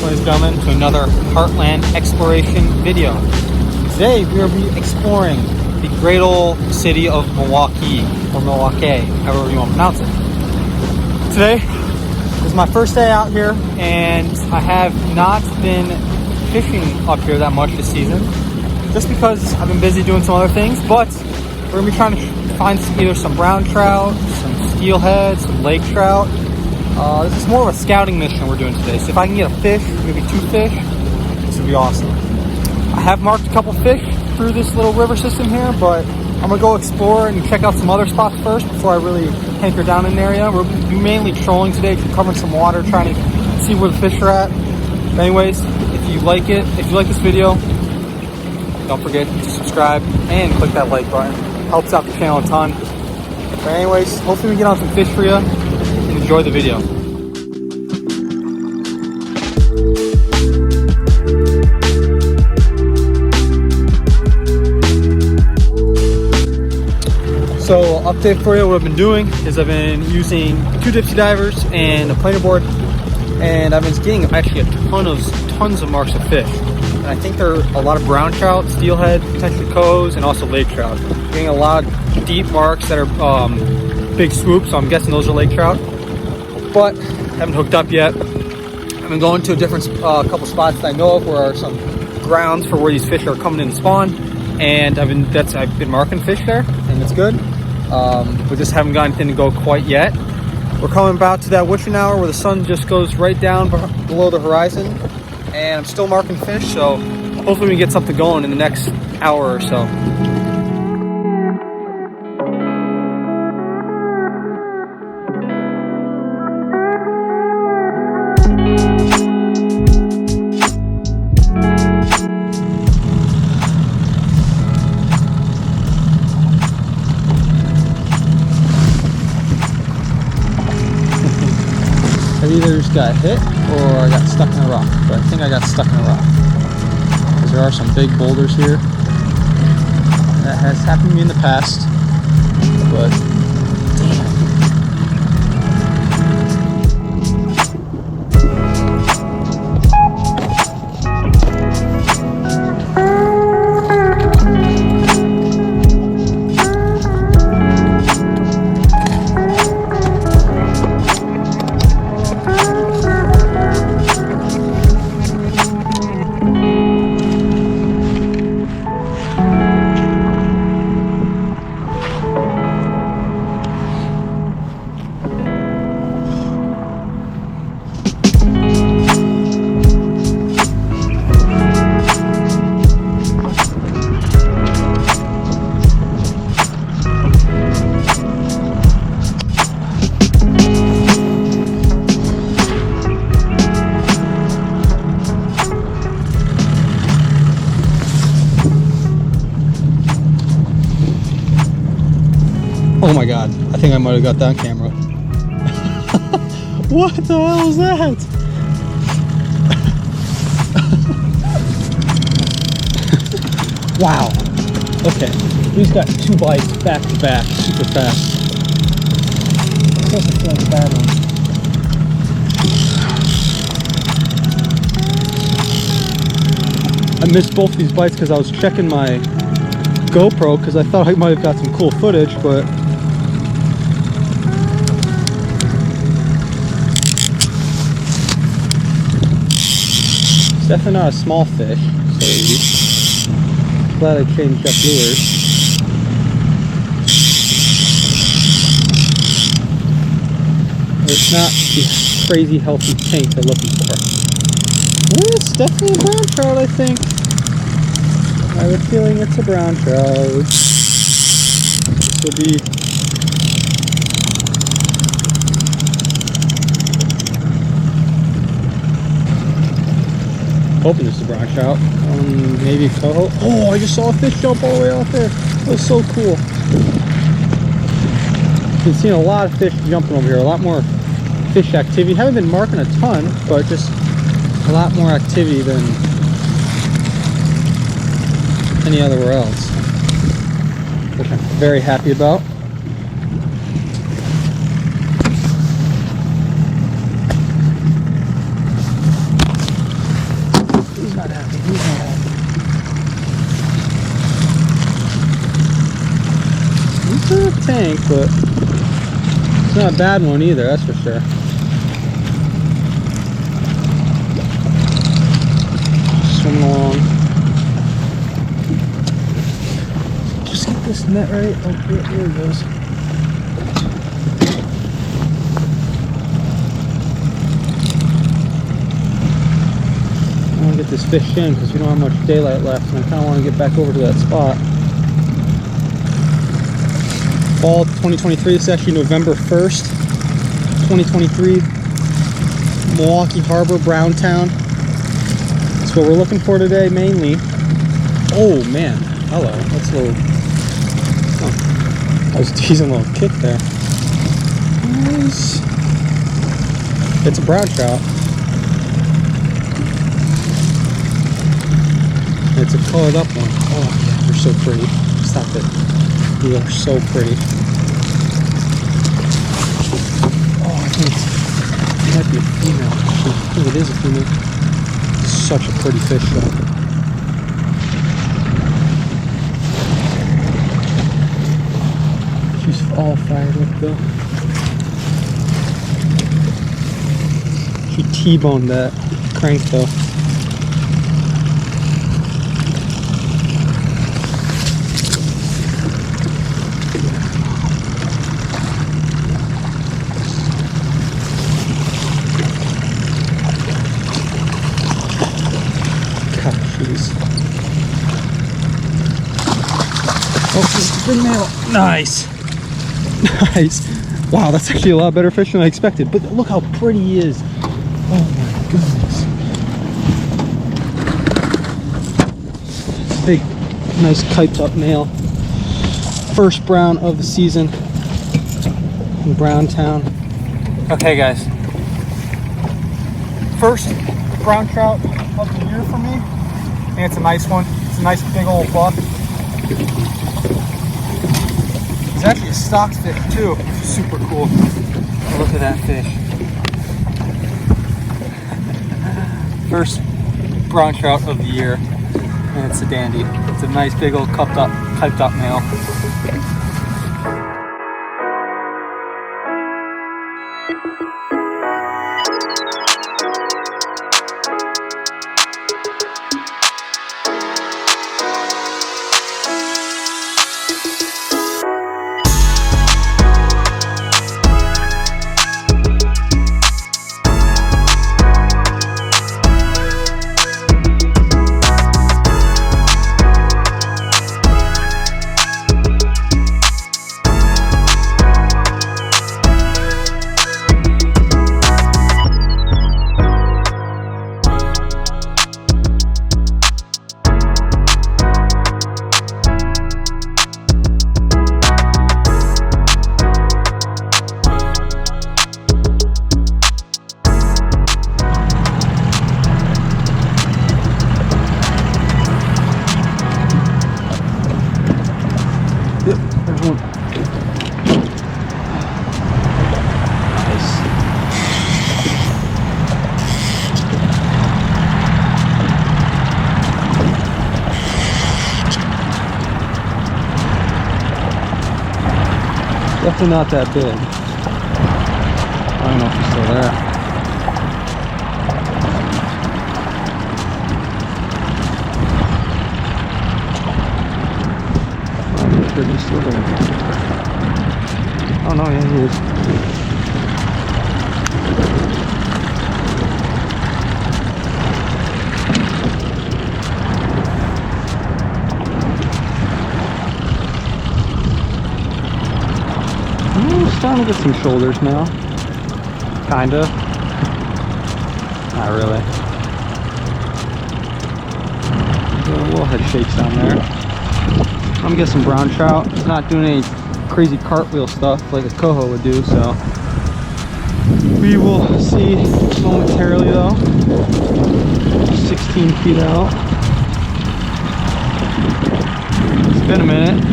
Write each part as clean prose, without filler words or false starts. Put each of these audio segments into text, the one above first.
ladies and gentlemen, to another Heartland exploration video. Today we will be exploring the great old city of Milwaukee, or Milwaukee, however you want to pronounce it. Today is my first day out here, and I have not been fishing up here that much this season, just because I've been busy doing some other things. But we're going to be trying to find either some brown trout, some steelhead, some lake trout. This is more of a scouting mission we're doing today. So if I can get a fish, maybe 2 fish, this would be awesome. I have marked a couple fish through this little river system here, but I'm gonna go explore and check out some other spots first before I really hanker down in an area. We're mainly trolling today, covering some water, trying to see where the fish are at. But anyways, if you like this video, don't forget to subscribe and click that like button. Helps out the channel a ton. But anyways, hopefully we get on some fish for you. Enjoy the video. So, update for you, what I've been doing is I've been using 2 dipsy divers and a planer board, and I've been getting actually tons of marks of fish. And I think there are a lot of brown trout, steelhead, potentially cohos, and also lake trout. Getting a lot of deep marks that are big swoops, so I'm guessing those are lake trout. But haven't hooked up yet. I've been going to a different couple spots that I know of where are some grounds for where these fish are coming in to spawn, and I've been marking fish there, and it's good. We just haven't gotten anything to go quite yet. We're coming about to that witching hour where the sun just goes right down below the horizon, and I'm still marking fish. So hopefully we can get something going in the next hour or so. I either just got hit or I got stuck in a rock, but I think I got stuck in a rock because there are some big boulders here. That has happened to me in the past, but damn. Oh my god, I think I might have got that on camera. What the hell is that? Wow. Okay, he's got 2 bites back to back, super fast. This doesn't feel like a bad one. I missed both these bites because I was checking my GoPro because I thought I might have got some cool footage, but it's definitely not a small fish, so glad I changed up lures. It's not the crazy healthy tank they're looking for. It's definitely a brown trout, I think. I have a feeling it's a brown trout. This will be hoping this is a brown trout. Maybe coho. Oh, I just saw a fish jump all the way out there. That was so cool. Been seeing a lot of fish jumping over here. A lot more fish activity. Haven't been marking a ton, but just a lot more activity than any other else, which I'm very happy about. point, but it's not a bad one either, that's for sure. Swimming along. Just get this net right. Oh, here it goes. I want to get this fish in because we don't have much daylight left, and I kind of want to get back over to that spot. Fall 2023, this is actually November 1st, 2023, Milwaukee Harbor, Browntown. That's what we're looking for today, mainly. Oh man, hello, that's a little, oh, I was teasing a little kick there. Nice. It's a brown trout. It's a colored up one. Oh yeah, they're so pretty. Stop it. You are so pretty. Oh, I think it might be a female. I think it is a female. It's such a pretty fish though. She's all fired up though. She T-boned that crank though. Oh, big male. Nice. Nice. Wow, that's actually a lot better fish than I expected. But look how pretty he is. Oh my goodness. Big, nice kiped up male. First brown of the season in Browntown. Okay, guys. First brown trout of the year for me. I think it's a nice one. It's a nice big old buck. It's actually a stocked fish too. Super cool. Look at that fish. First brown trout of the year, and it's a dandy. It's a nice big old piped up male. Yep, there's one. Nice. Definitely not that big. I don't know if he's still there. He's still there. Oh no, yeah, he is. It's starting to get some shoulders now. Kinda. Not really. Doing a little head shakes down there. I'm gonna get some brown trout. It's not doing any crazy cartwheel stuff like a coho would do, so we will see momentarily though. 16 feet out. It's been a minute.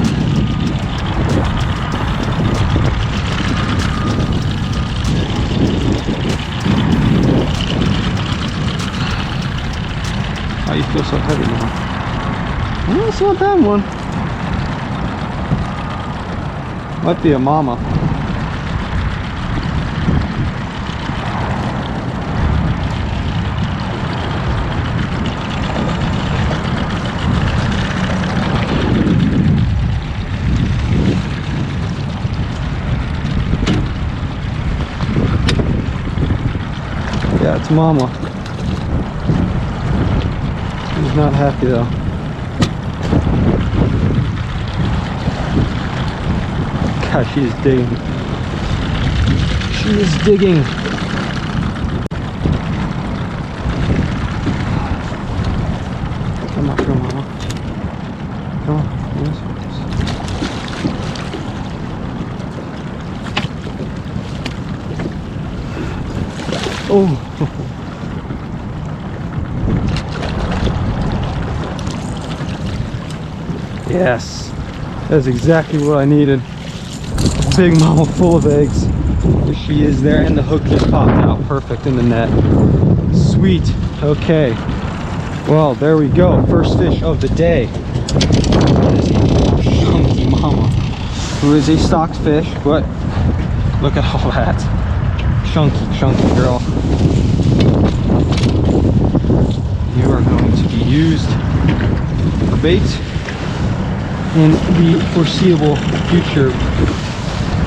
Why you feel so heavy now? Well, it's not that one. Might be a mama. Yeah, it's mama. She's not happy though. God, she is digging. She is digging. Come on, come on, mama. Come on. Yes. Oh. Yes. That's exactly what I needed. Big mama full of eggs. There she is there, and the hook just popped out perfect in the net. Sweet. Okay. Well, there we go. First fish of the day. Chunky mama, who is a stocked fish, but look at all that. Chunky, chunky girl. You are going to be used for bait in the foreseeable future.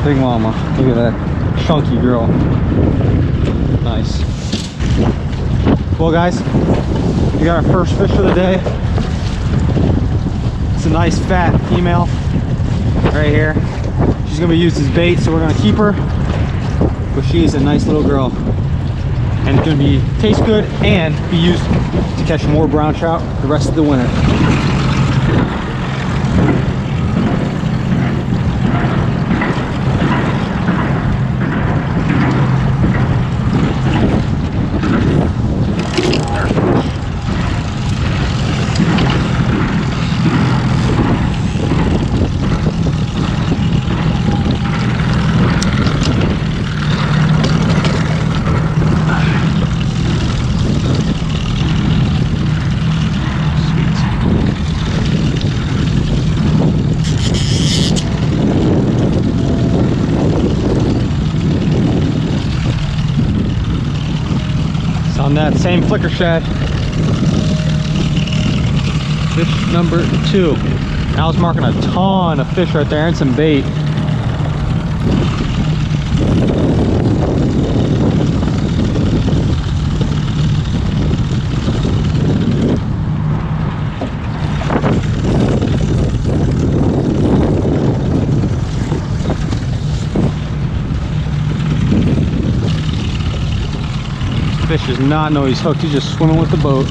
Big mama, look at that chunky girl. Nice. Well guys, we got our first fish of the day. It's a nice fat female right here. She's gonna be used as bait, so we're gonna keep her. But she is a nice little girl, and it's gonna be taste good and be used to catch more brown trout the rest of the winter. On that same flicker shad, fish number 2. I was marking a ton of fish right there and some bait. Fish does not know he's hooked. He's just swimming with the boat.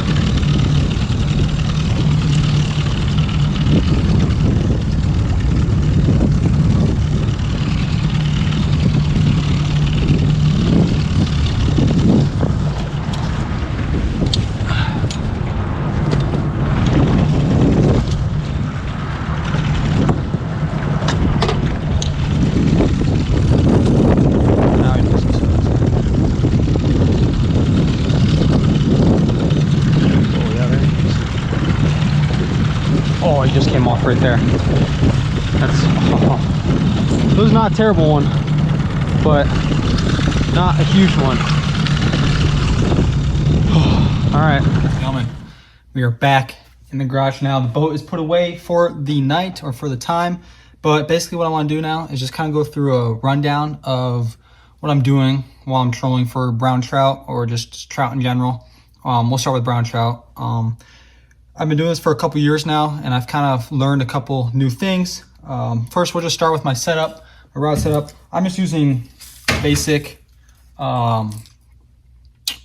Oh, he just came off right there. That's, oh. It was not a terrible one, but not a huge one. All right, gentlemen, we are back in the garage now. The boat is put away for the night or for the time, but basically what I want to do now is just kind of go through a rundown of what I'm doing while I'm trolling for brown trout or just trout in general. We'll start with brown trout. I've been doing this for a couple years now, and I've kind of learned a couple new things. First, we'll just start with my setup, my rod setup. I'm just using basic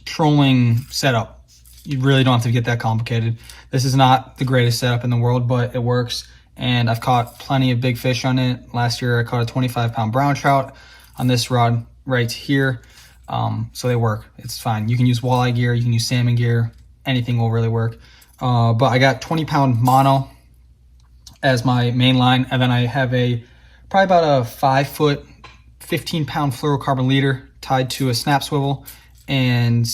trolling setup. You really don't have to get that complicated. This is not the greatest setup in the world, but it works, and I've caught plenty of big fish on it. Last year, I caught a 25-pound brown trout on this rod right here, so they work. It's fine. You can use walleye gear, you can use salmon gear, anything will really work. But I got 20-pound mono as my main line, and then I have probably about a 5-foot, 15-pound fluorocarbon leader tied to a snap swivel. And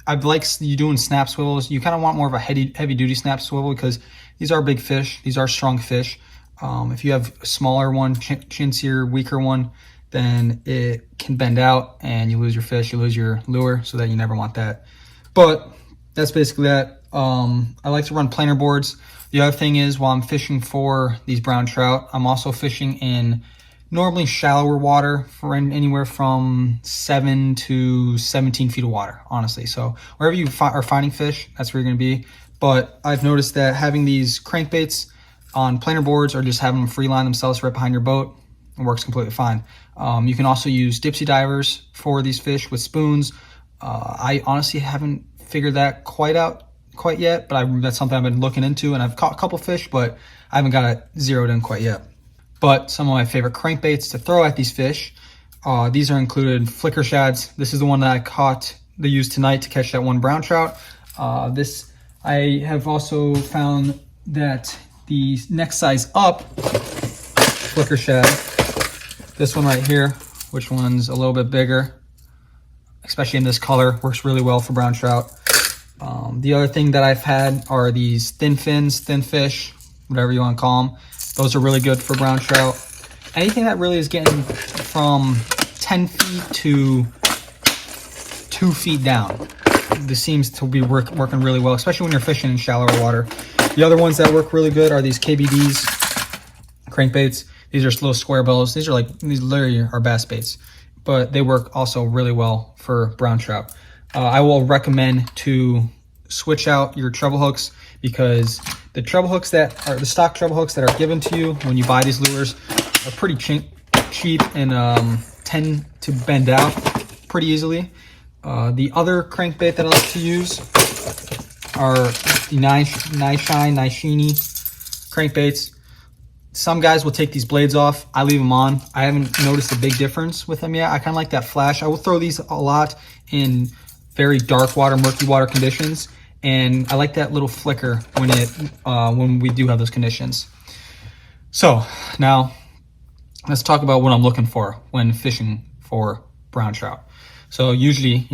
I like you doing snap swivels. You kind of want more of a heavy duty snap swivel because these are big fish. These are strong fish. If you have a smaller one, chintzier, weaker one, then it can bend out and you lose your fish, you lose your lure, so that you never want that. But that's basically that. I like to run planer boards. The other thing is, while I'm fishing for these brown trout, I'm also fishing in normally shallower water for anywhere from 7 to 17 feet of water, honestly. So wherever you are finding fish, that's where you're gonna be. But I've noticed that having these crankbaits on planer boards or just having them free line themselves right behind your boat, it works completely fine. You can also use dipsy divers for these fish with spoons. I honestly haven't figured that quite yet, but that's something I've been looking into, and I've caught a couple fish, but I haven't got it zeroed in quite yet. But some of my favorite crankbaits to throw at these fish, these are included flicker shads. This is the one that they used tonight to catch that one brown trout. I have also found that the next size up flicker shad, this one right here, which one's a little bit bigger, especially in this color, works really well for brown trout. The other thing that I've had are these thin fins, thin fish, whatever you want to call them. Those are really good for brown trout. Anything that really is getting from 10 feet to 2 feet down, this seems to be working really well, especially when you're fishing in shallower water. The other ones that work really good are these KBDs, crankbaits. These are little square bellows. These literally are bass baits, but they work also really well for brown trout. I will recommend to switch out your treble hooks, because the treble hooks that are the stock treble hooks that are given to you when you buy these lures are pretty cheap and tend to bend out pretty easily. The other crankbait that I like to use are the Nishini crankbaits. Some guys will take these blades off. I leave them on. I haven't noticed a big difference with them yet. I kind of like that flash. I will throw these a lot in very dark water, murky water conditions, and I like that little flicker when we do have those conditions. So now let's talk about what I'm looking for when fishing for brown trout. So usually,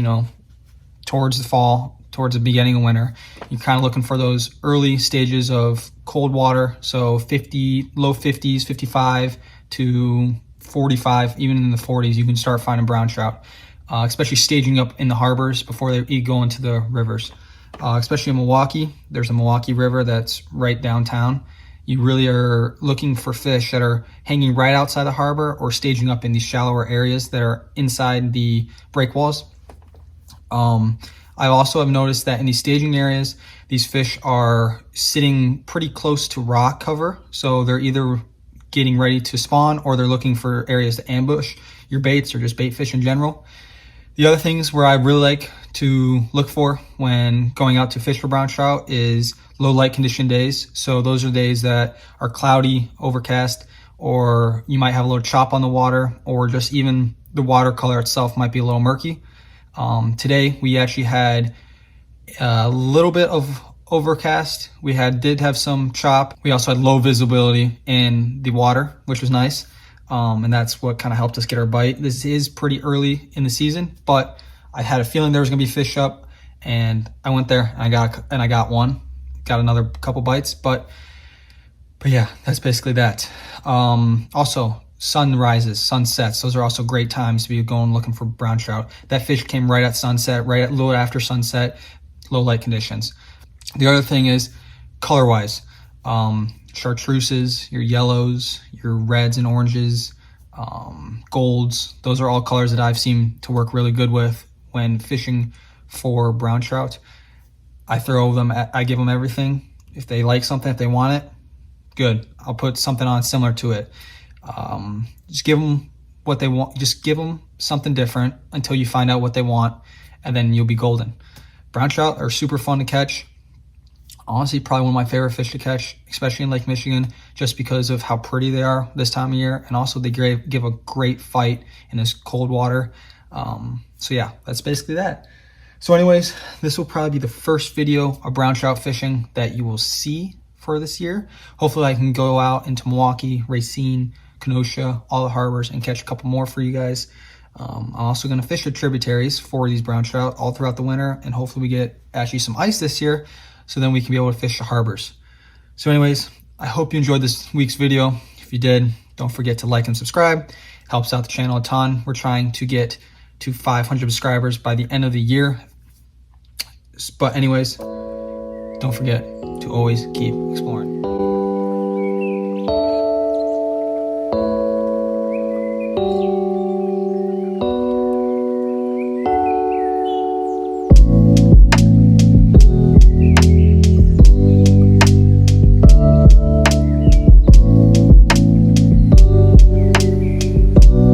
towards the fall, towards the beginning of winter, you're kind of looking for those early stages of cold water. So low 50s, 55 to 45, even in the 40s, you can start finding brown trout, especially staging up in the harbors before they go into the rivers. Especially in Milwaukee, there's a Milwaukee River that's right downtown. You really are looking for fish that are hanging right outside the harbor or staging up in these shallower areas that are inside the break walls. I also have noticed that in these staging areas, these fish are sitting pretty close to rock cover. So they're either getting ready to spawn or they're looking for areas to ambush your baits or just bait fish in general. The other things where I really like to look for when going out to fish for brown trout is low light condition days. So those are days that are cloudy, overcast, or you might have a little chop on the water, or just even the water color itself might be a little murky. Today we actually had a little bit of overcast. We did have some chop. We also had low visibility in the water, which was nice. And that's what kind of helped us get our bite. This is pretty early in the season, but I had a feeling there was gonna be fish up, and I went there and I got one, got another couple bites, but yeah, that's basically that. Also, sunrises, sunsets, those are also great times to be going looking for brown trout. That fish came right at sunset, right at a little after sunset, low light conditions. The other thing is color-wise, chartreuses, your yellows, your reds and oranges, golds, those are all colors that I've seen to work really good with when fishing for brown trout. I give them everything. If they like something, if they want it, good. I'll put something on similar to it. Just give them what they want. Just give them something different until you find out what they want, and then you'll be golden. Brown trout are super fun to catch. Honestly, probably one of my favorite fish to catch, especially in Lake Michigan, just because of how pretty they are this time of year, and also they give a great fight in this cold water. So yeah, that's basically that. So anyways, this will probably be the first video of brown trout fishing that you will see for this year. Hopefully I can go out into Milwaukee, Racine, Kenosha, all the harbors, and catch a couple more for you guys. I'm also going to fish the tributaries for these brown trout all throughout the winter, and hopefully we get actually some ice this year, so then we can be able to fish the harbors. So anyways, I hope you enjoyed this week's video. If you did, don't forget to like and subscribe. Helps out the channel a ton. We're trying to get to 500 subscribers by the end of the year. But anyways, don't forget to always keep exploring.